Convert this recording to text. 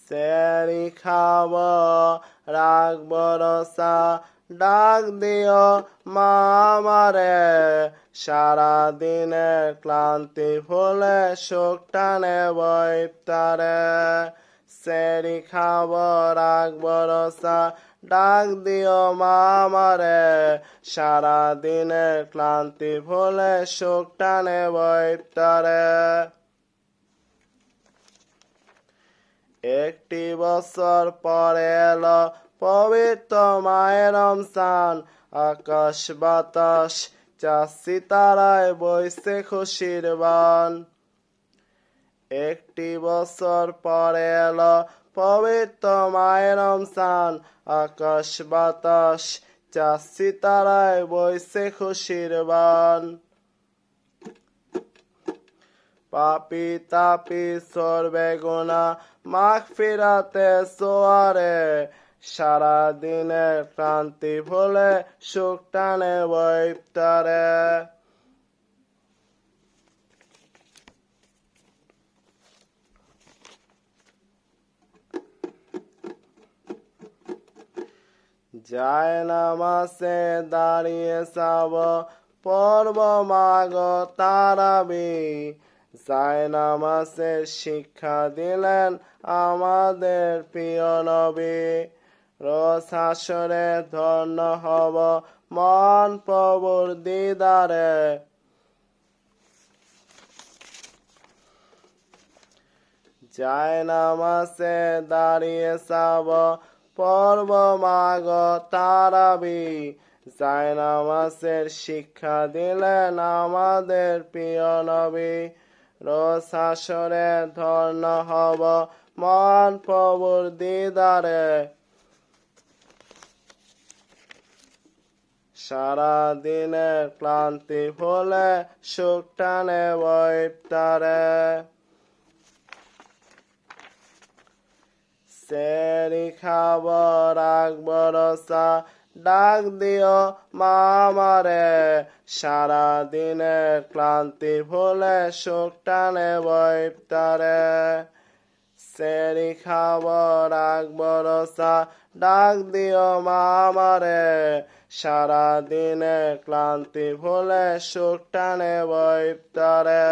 সেরি খাব রাখব রসা ডাক দিও মা আমারে সারাদিনের ক্লান্তি ভুলে সুখ টানে ইফতারে সেরি খাব রাখব রসা ডাক দিও মা আমারে সারাদিনের ক্লান্তি ভুলে সুখ টানে ইফতারে একটি বছর পরে এলো পবিত্র মায়ের রমজান আকাশ বাতাস চাষি তারায় বইছে খুশির বান একটি বছর পরে এলো পবিত্র মায়ের রমজান আকাশ বাতাস চাষি তারায় বইছে খুশির বান পাপি তাপি সরবে গুনা মাগফিরাতে সোয়ারে সারাদিনের ক্লান্তি ভুলে সুখ টানে ইফতারে যায় নামাজে দাঁড়িয়ে চাব পড়ব মাগ তারাবি যায় নামাজের শিক্ষা দিলেন আমাদের প্রিয় নবী রোজ হাসরে ধন্য হব মন প্রভুর দিদারে যায় নামাজে দাঁড়িয়ে চাব পড়ব মাগ তারাবি যায় নামাজের শিক্ষা দিলেন আমাদের প্রিয় নবী রোজ হাসরে ধন্য হব মন প্রভুর দিদারে সারাদিনের ক্লান্তি ভুলে সুখ টানে ইফতারে সেরি খাব রাখব রসা ডাক দিও মা আমারে সারাদিনের ক্লান্তি ভুলে সুখ টানে ইফতারে সেরি খাব রাখব রসা ডাক দিও মা আমারে সারাদিনের ক্লান্তি ভুলে সুখ টানে ইফতারে